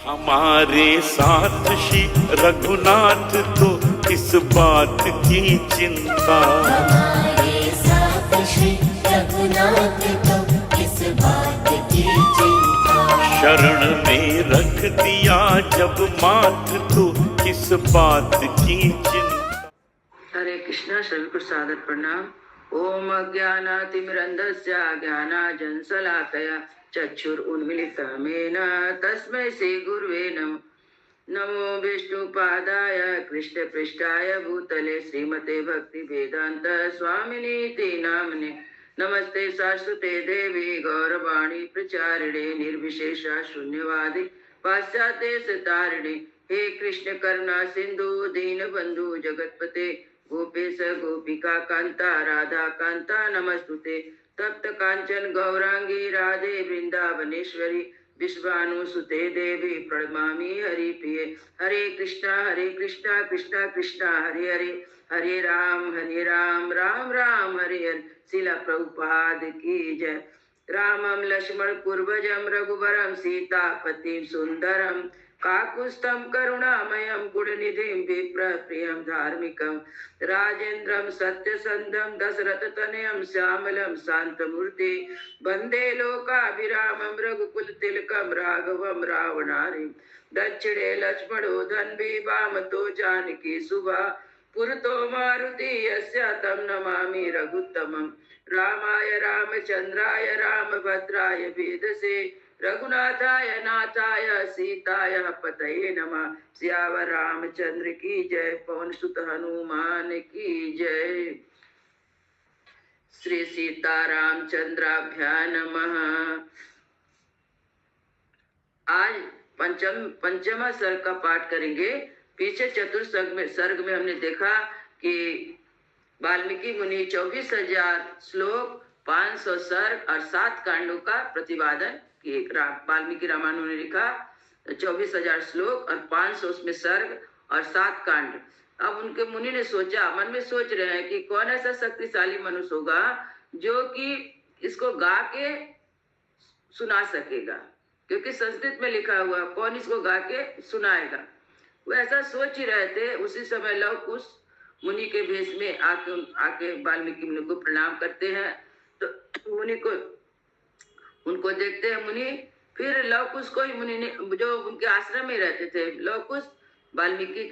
हमारे साथ श्री रघुनाथ तो किस बात की चिंता, हमारे साथ श्री रघुनाथ तो किस बात की चिंता। शरण में रख दिया जब माथ तो किस बात की चिंता। हरे कृष्णा। सभी को सादर प्रणाम। ओम अज्ञानातिमिरन्धस्य ज्ञानाञ्जनशलाकया चक्षुरुन्मीलितं तस्मै श्री गुरुवे नमः। नमो विष्णुपादाय कृष्णपृष्ठाय भूतले श्रीमते भक्तिवेदांत स्वामिनीति नामने। नमस्ते सरस्वते देवी गौरवाणी प्रचारिणे निर्विशेषा शून्यवादी पाश्चात्य सतारिणे। हे कृष्ण करुणा सिंधु दीनबंधु जगतपते गोपेश गोपिका कांता राधा कांता नमस्तुते। तप्त कांचन गौरांगी राधे वृंदावनेश्वरी विश्वानुसुते देवी प्रणमामि हरिप्रिये। हरे कृष्णा कृष्णा कृष्णा हरे हरे, हरे राम राम राम हरे हरे। शिला प्रभुपाद की जय। रामं लक्ष्मण पूर्वजं रघुवरं सीतापतिं सुंदरं काकुत्स्थं करुणामयं गुणनिधिं विप्रप्रियं धार्मिकं राजेन्द्रं सत्यसन्धं दशरथतनयं श्यामलं शान्तमूर्ति वन्दे लोकाभिरामं रघुकुलतिलकं राघवं रावणारिं। दक्षिणे लक्ष्मणो धन्वी वामतो जानकी सुभा पुरतो मारुति यस्य तं नमामि रघुत्तमं। रामाय रामचन्द्राय रामभद्राय वेदसे रघुनाथाय नाथाय सीताय पतये नमः। सियावर रामचंद्र की जय, पवन सुत हनुमान की जय। श्री सीतारामचंद्राभ्यां नमः। आज पंचमा सर्ग का पाठ करेंगे। पीछे चतुर्थ सर्ग में हमने देखा कि वाल्मीकि मुनि 24,000 श्लोक, 500 सर्ग और 7 कांडों का प्रतिपादन किए। वाल्मीकि रामायण ने लिखा 24,000 श्लोक और 500 उसमें सर्ग और 7 कांड। अब उनके मुनि ने सोचा, मन में सोच रहे हैं कि कौन ऐसा शक्तिशाली मनुष्य होगा जो कि इसको गा के सुना सकेगा, क्योंकि संस्कृत में लिखा हुआ, कौन इसको गा के सुनाएगा। वो ऐसा सोच ही रहे थे। उसी समय लव कुश मुनि के भेष में आके वाल्मीकि मुनि को प्रणाम करते हैं। तो मुनि को उनको देखते हैं मुनि, फिर लव कुश को ही मुनि ने, जो उनके आश्रम में रहते थे, लव कुश वाल्मीकि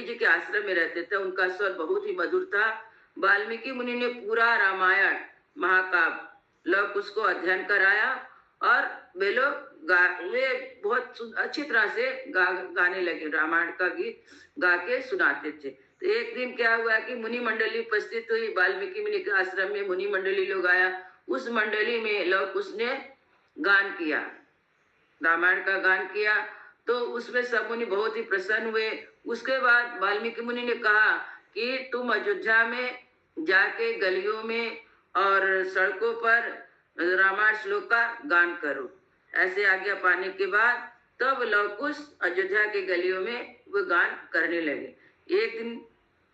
जी के आश्रम में रहते थे, उनका स्वर बहुत ही मधुर था। वाल्मीकि मुनि ने पूरा रामायण महाकाव्य लव कुश को अध्ययन कराया और वे लोग वे बहुत अच्छी तरह से गाने लगे। रामायण का गीत गा के सुनाते थे। तो एक दिन क्या हुआ कि मुनि मंडली उपस्थित हुई। वाल्मीकि मुनि के आश्रम में मुनि मंडली लोग आया। उस मंडली में लव कुश ने गान किया, रामायण का गान किया। तो उसमें सब मुनि बहुत ही प्रसन्न हुए। उसके बाद वाल्मीकि मुनि ने कहा कि तुम अयोध्या में जाके गलियों में और सड़कों पर रामायण श्लोक का गान करो। ऐसे आज्ञा पाने के बाद तब लव कुश अयोध्या के गलियों में वो गान करने लगे। एक दिन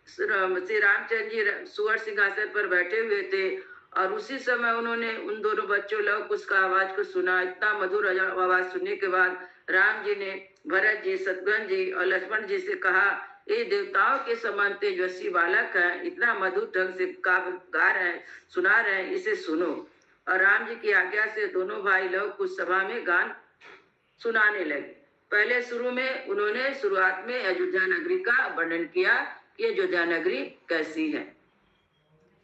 श्री रामचंद्र जी सुवर सिंहासन पर बैठे हुए थे और उसी समय उन्होंने उन दोनों बच्चों लव कुश का आवाज को सुना। इतना मधुर आवाज सुनने के बाद राम जी ने भरत जी, शत्रुघ्न जी और लक्ष्मण जी से कहा, ये देवताओं के समान तेजस्वी बालक है, इतना मधुर ढंग से गा रहे हैं, सुना रहे हैं, इसे सुनो। और राम जी की आज्ञा से दोनों भाई लव कुश सभा में गान सुनाने लगे। पहले शुरू में उन्होंने शुरुआत में अयोध्या नगरी का वर्णन किया कि अयोध्या नगरी कैसी है।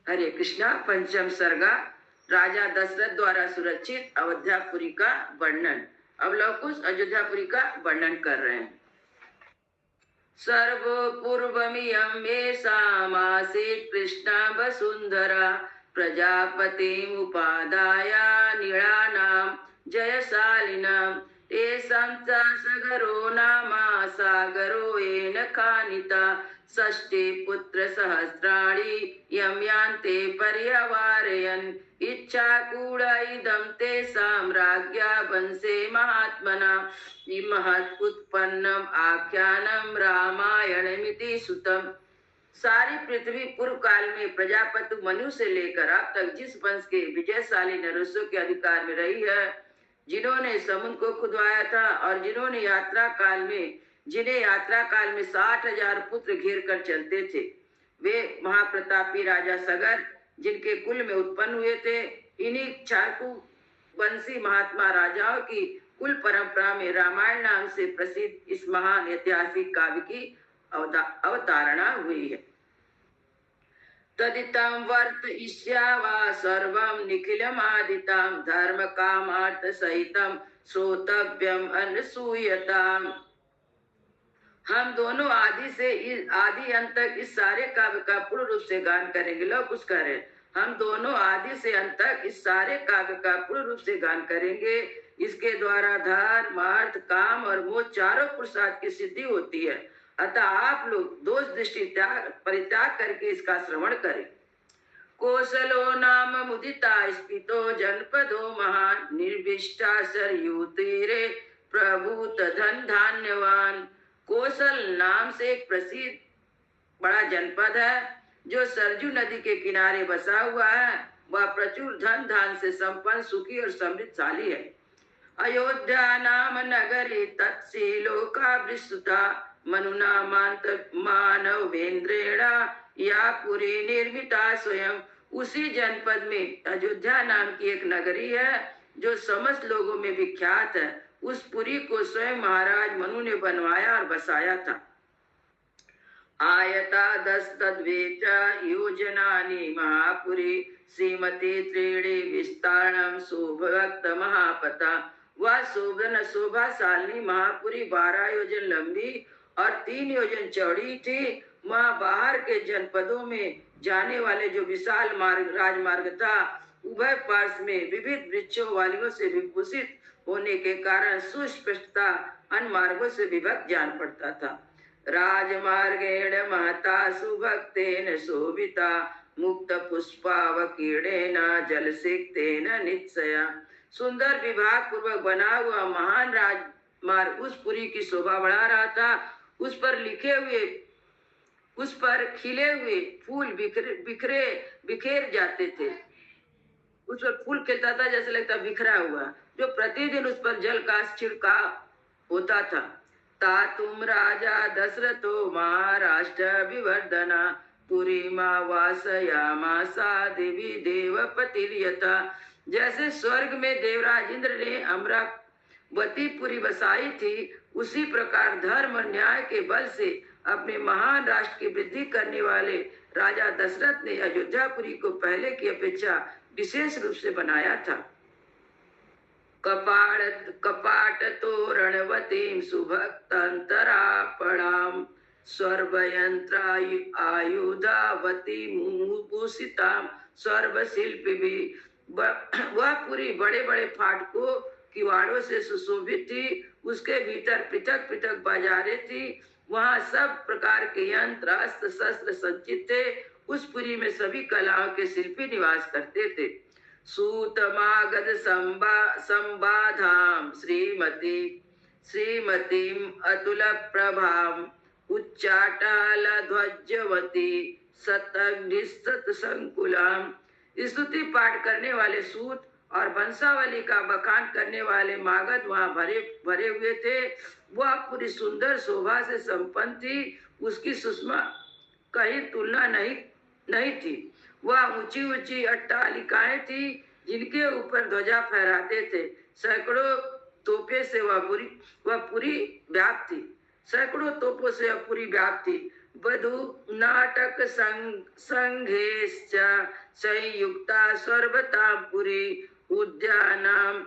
हरे कृष्णा। पंचम सर्गा, राजा दशरथ द्वारा सुरक्षित अयोध्यापुरी का वर्णन। अब लव कुश अयोध्यापुरी का वर्णन कर रहे हैं। सर्वपूर्वमियं मेषामासीत् कृष्णा वसुंधरा प्रजापतिमुपादाय नीळानां जयशालिनां तेषां च सगरो नाम सागरो येन खानिता षष्टिपुत्रसहस्राणि यं यान्ते पर्यवारयन् इच्छाकूट इदं तेषां राज्ञा वंशे महात्मना महत् उत्पन्नम् आख्यानं रामायणमिति श्रुतम्। सारी पृथ्वी पूर्व काल में प्रजापति मनु से लेकर अब तक जिस वंश के विजयशाली नरेशों के अधिकार में रही है, जिन्होंने समुद्र को खुदवाया था और जिन्हें यात्रा काल में 60,000 पुत्र घेर कर चलते थे। वे महाप्रतापी राजा सगर जिनके कुल में उत्पन्न हुए थे। इन्हीं चाकू वंशी महात्मा राजाओं की कुल परंपरा में रामायण नाम से प्रसिद्ध इस महान ऐतिहासिक काव्य की अवतारणा हुई है। तदितं वर्तयिष्यावा सर्वं निखिलमादितं धर्म कामार्थ सहितं श्रोतव्यम अनुसूयताम्। हम दोनों आदि अंत तक इस सारे काव्य का पूर्ण रूप से गान करेंगे। लो कुछ करें। हम दोनों आदि से अंत तक इस सारे काव्य का पूर्ण रूप से गान करेंगे। इसके द्वारा धर्म अर्थ काम और मोह चारों पुरुषार्थ की सिद्धि होती है। अतः आप लोग दोष दृष्टि परित्याग करके इसका श्रवण करें। कौशलो नाम मुदिता स्फीतो जनपदो महान निर्विष्टा सरयू तीरे प्रभूत धन धान्यवान। कौशल नाम से एक प्रसिद्ध बड़ा जनपद है जो सरजू नदी के किनारे बसा हुआ है। वह प्रचुर धन धान से संपन्न सुखी और समृद्धशाली है। अयोध्या नाम नगरी तत्शीलोका विस्तुता मनुना मानवेन्द्रेणा या पुरी निर्मिता स्वयं। उसी जनपद में अयोध्या नाम की एक नगरी है जो समस्त लोगों में विख्यात है। उस पुरी को स्वयं महाराज मनु ने बनवाया और बसाया था। आयता 10 तद्वेच योजनानि महापुरी श्रीमती त्रीणि विस्तारणम शोभक्त महापता। वह शोभाशालिनी महापुरी 12 योजन लंबी और 3 योजन चौड़ी थी। वहाँ बाहर के जनपदों में जाने वाले जो विशाल राजमार्ग था उभय पार्श्व में विविध वृक्षों वालियों से विभूषित होने के कारण सुस्पष्टता अन्य मार्गों से विभक्त जान पड़ता था। राजमार्गेण महता सुभक्तेन शोभिता मुक्त पुष्पावकीर्णेन जलसिक्तेन नित्सया। सुंदर विभाग पूर्वक बना हुआ महान राजमार्ग उस पुरी की शोभा बढ़ा रहा था। उस पर खिले हुए फूल बिखेर जाते थे। उस पर फूल खिलता था जैसे लगता बिखरा हुआ, जो प्रतिदिन उस पर जल का छिड़काव होता था। तातुम राजा दशरथो महाराष्ट्र विवर्धना पुरी मां वासयामासा देवी देवपतिर्यथा। जैसे स्वर्ग में देवराज इंद्र ने अमरावती पुरी बसाई थी, उसी प्रकार धर्म और न्याय के बल से अपने महान राष्ट्र की वृद्धि करने वाले राजा दशरथ ने अयोध्यापुरी को पहले की अपेक्षा विशेष रूप से बनाया था। कपाट तोरणवतीं सुभक्तंतरापणाम सर्वयंत्र आयुधावती भूषिताम सर्वशिल्पी भी। वह पूरी बड़े बड़े फाटकों किवाड़ों से सुशोभित थी। उसके भीतर पृथक पृथक बाजारें थी। वहाँ सब प्रकार के यंत्र अस्त्र शस्त्र संचित थे। उस पुरी में सभी कलाओं के शिल्पी निवास करते थे। सूतमागध संबाधाम श्रीमतीम अतुल प्रभाम उच्चाटाल ध्वजवती सतग्निसत संकुलाम। स्तुति पाठ करने वाले सूत और वंशावली का बखान करने वाले मागध वहाँ भरे हुए थे। वह पूरी सुंदर शोभा से संपन्न थी। उसकी सुषमा कहीं तुलना नहीं थी। वह ऊंची ऊंची अट्टालिकाएं थी जिनके ऊपर ध्वजा फहराते थे। सैकड़ों तोपे से वह पूरी व्याप्त थी। सैकड़ों तोपों से वह पूरी व्याप्त थी। वधु नाटक संघेश्च संयुक्ता सर्वतापुरी उद्यानाम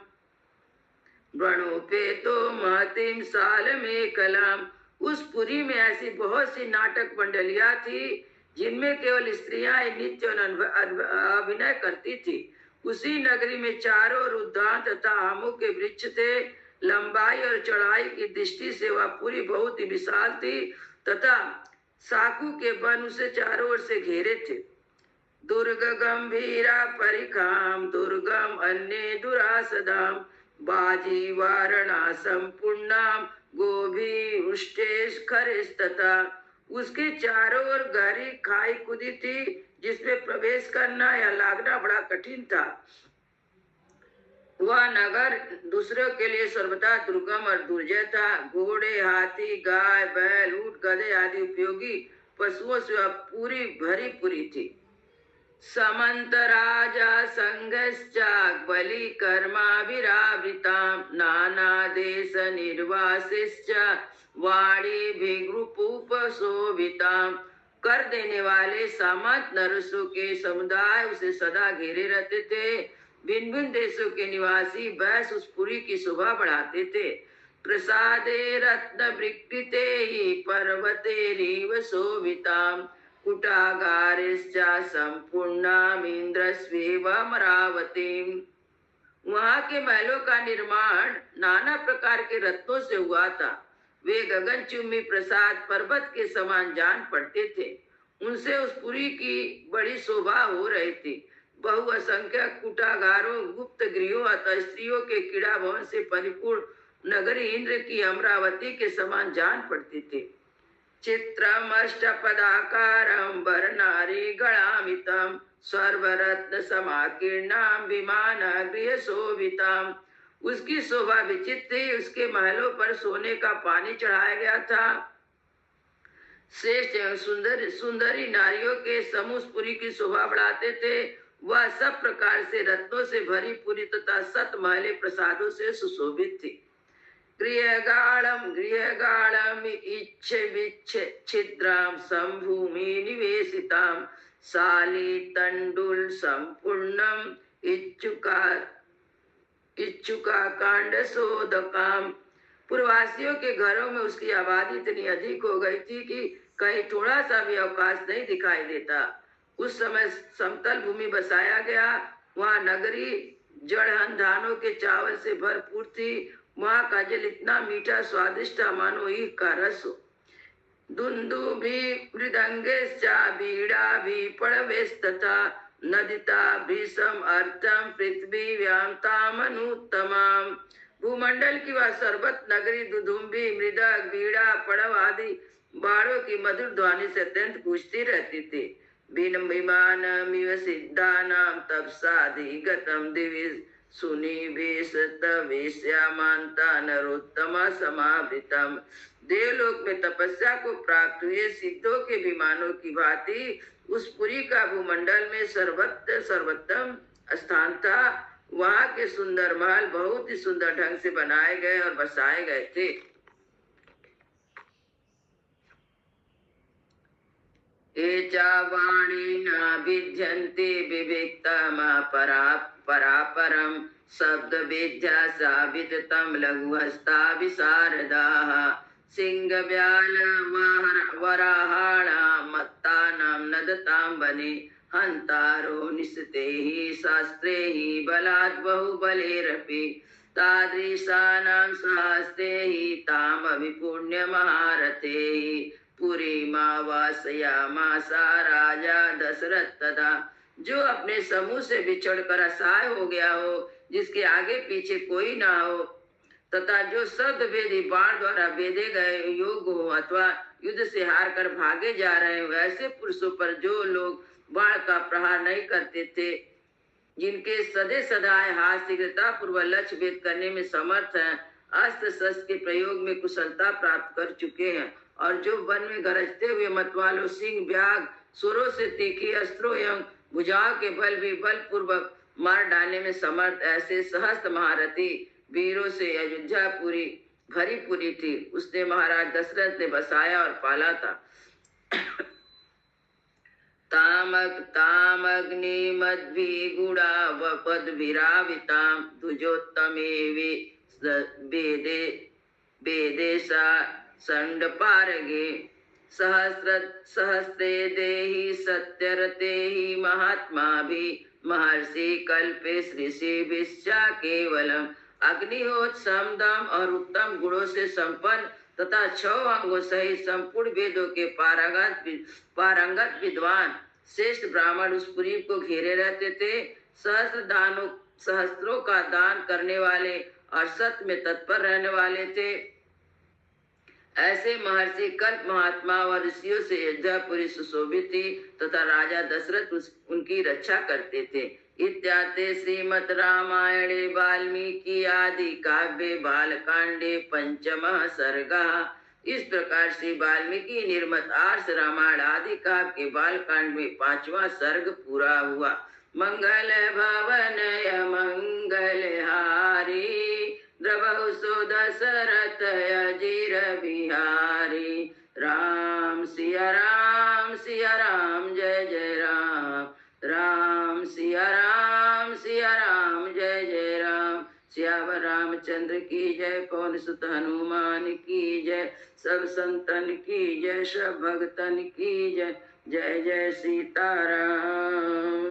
वृणोपेतो महतीम साल में कलाम। उस पुरी में ऐसी बहुत सी नाटक मंडलियां थी जिनमें केवल स्त्रियां नृत्य और अभिनय करती थी। उसी नगरी में चारों ओर उद्यान तथा आमों के वृक्ष थे। लंबाई और चौड़ाई की दृष्टि से वह पूरी बहुत ही विशाल थी तथा साकू के वन उसे चारों ओर से घेरे थे। दुर्ग गंभीरा परिखाम दुर्गम अन्य दुरासदाम बाजी वारणा संपूर्णाम गोभी उष्टेश खरेश तथा। उसके चारों ओर गहरी खाई खुदी थी जिसमें प्रवेश करना या लागना बड़ा कठिन था। वह नगर दूसरों के लिए सर्वथा दुर्गम और दुर्जय था। घोड़े, हाथी, गाय, बैल, ऊंट, गधे आदि उपयोगी पशुओं से वह पूरी भरी पूरी थी। समंत राजा संघश्च बलि कर्माभिरावृतां नाना देश निर्वासिश्च वाणी भिगृपुपशोभितां। कर देने वाले सामंत नरसों के समुदाय उसे सदा घेरे रहते थे। भिन्न भिन्न देशों के निवासी बस उस पुरी की शोभा बढ़ाते थे। प्रसादे रत्न विकृते ही पर्वतेरिव शोभितां कुटागारिश्च संपूर्णामिन्द्रस्वेव अमरावतीम्। वहां के महलों का निर्माण नाना प्रकार के रत्नों से हुआ था। वे गगनचुम्बी प्रसाद पर्वत के समान जान पड़ते थे। उनसे उस पुरी की बड़ी शोभा हो रही थी। बहु असंख्यक कुटागारों, गुप्त गृहों अतः स्त्रियों के क्रीड़ा भवन से परिपूर्ण नगरी इंद्र की अमरावती के समान जान पड़ती थी। चित्रमष्टपदाकारं वरनारी गणामितं सर्वरत्न समाकीर्णां विमान गृह शोभितां। उसकी शोभा विचित्र थी। उसके महलों पर सोने का पानी चढ़ाया गया था। श्रेष्ठ एवं सुंदरी नारियों के समूह पुरी की शोभा बढ़ाते थे। वह सब प्रकार से रत्नों से भरी पूरी तथा सत महले प्रसादों से सुशोभित थी। गृहगाढ़म इच्छे छिद्रां संभूमि निवेशितां शाली तंडुल संपूर्णम इच्छुका कांड सोदकाम। पूर्ववासियों के घरों में उसकी आबादी इतनी अधिक हो गई थी कि कहीं थोड़ा सा भी अवकाश नहीं दिखाई देता। उस समय समतल भूमि बसाया गया। वहाँ नगरी जड़हन धानों के चावल से भरपूर थी। वहाँ का जल इतना मीठा स्वादिष्ट मानो ईख का रस हो। दुंदुभि मृदंगेश्च बीड़ाभि पड़वेस्तथा नदिता भीषम अर्थम पृथ्वीव्यां तामनुत्तमां। भूमंडल की वह सर्वत नगरी दुदुम्बी, मृदक, बीड़ा, पड़व आदि बाड़ों की मधुर ध्वनि से अत्यंत गूंजती रहती थी। विमानमिव सिद्धानां तपसाधिगतं दिवि सुनिवेशतवेश्यामान्ता नरोत्तमा समावृतम्। देवलोक में तपस्या को प्राप्त हुए सिद्धों के विमानों की भांति उस पुरी का भूमंडल में सर्वोत्तम स्थान था। वहाँ के सुंदर महल बहुत ही सुंदर ढंग से बनाए गए और बसाए गए थे। एचावाणी न विद्यन्ते विविक्तमा परापरम शब्द विद्या साविततम लघुहस्ता विशारदाः सिंहव्याल वराहाणां मत्तानां नदतां वने हन्तारो निसते हि शास्त्रे हि बलात् बहुबलेरपि तादृशानां सहस्ते हि ताम विपुण्य महारथे पुरीमावासयामासा राजा दशरथ तथा। जो अपने समूह से बिछड़कर असहाय हो गया हो, जिसके आगे पीछे कोई ना हो तथा जो शब्द भेदी बाण द्वारा भेदे गए योग्य हो अथवा युद्ध से हार कर भागे जा रहे हो, ऐसे पुरुषों पर जो लोग बाण का प्रहार नहीं करते थे, जिनके सदे सदाए हाथ शीघ्रता पूर्वक लक्ष्य भेद करने में समर्थ हैं, अस्त्र शस्त्र के प्रयोग में कुशलता प्राप्त कर चुके हैं और जो वन में गरजते हुए मतवालों, सिंह, व्याघ्र, सुरों से तीखी अस्त्रों एवं भुजाओं के बल भी बलपूर्वक मार डालने में समर्थ, ऐसे सहस्त्र महारथी वीरों से अयोध्या पूरी भरी पूरी थी। उसने महाराज दशरथ ने बसाया और पाला था। तामग्नि मद्भि गुड़ा वपद विराविताम दुजोत्तमे वेदेशा संड पारगे सहस्रे देहि सत्यरते ही महात्मा भी महर्षि कल्पे ऋषि विश्चा केवलम। अग्निहोत्र, समदम और उत्तम गुणों से संपन्न तथा 6 अंगों सहित संपूर्ण वेदों के पारंगत विद्वान श्रेष्ठ ब्राह्मण उस पुरी को घेरे रहते थे। सहस्त्रों का दान करने वाले और सत्य में तत्पर रहने वाले थे। ऐसे महर्षि कल्प महात्मा और ऋषियों से अयोध्यापुरी सुशोभित थी तथा राजा दशरथ उनकी रक्षा करते थे। इत्याते श्रीमद् रामायणे वाल्मीकि आदि काव्ये बालकांडे पंचमः सर्गः। इस प्रकार से वाल्मीकि निर्मित आर्ष रामायण आदि काव्य के बालकांड में 5वां सर्ग पूरा हुआ। मंगल भवन मंगल हारी द्रवहु सो दशरथ अजीर बिहारी। राम सिया राम जय जय राम। राम सिया राम जय जय राम। श्यावर रामचंद्र की जय। पवन सुत हनुमान की जय। सब संतन की जय। सब भगतन की जय। जय जय सीताराम।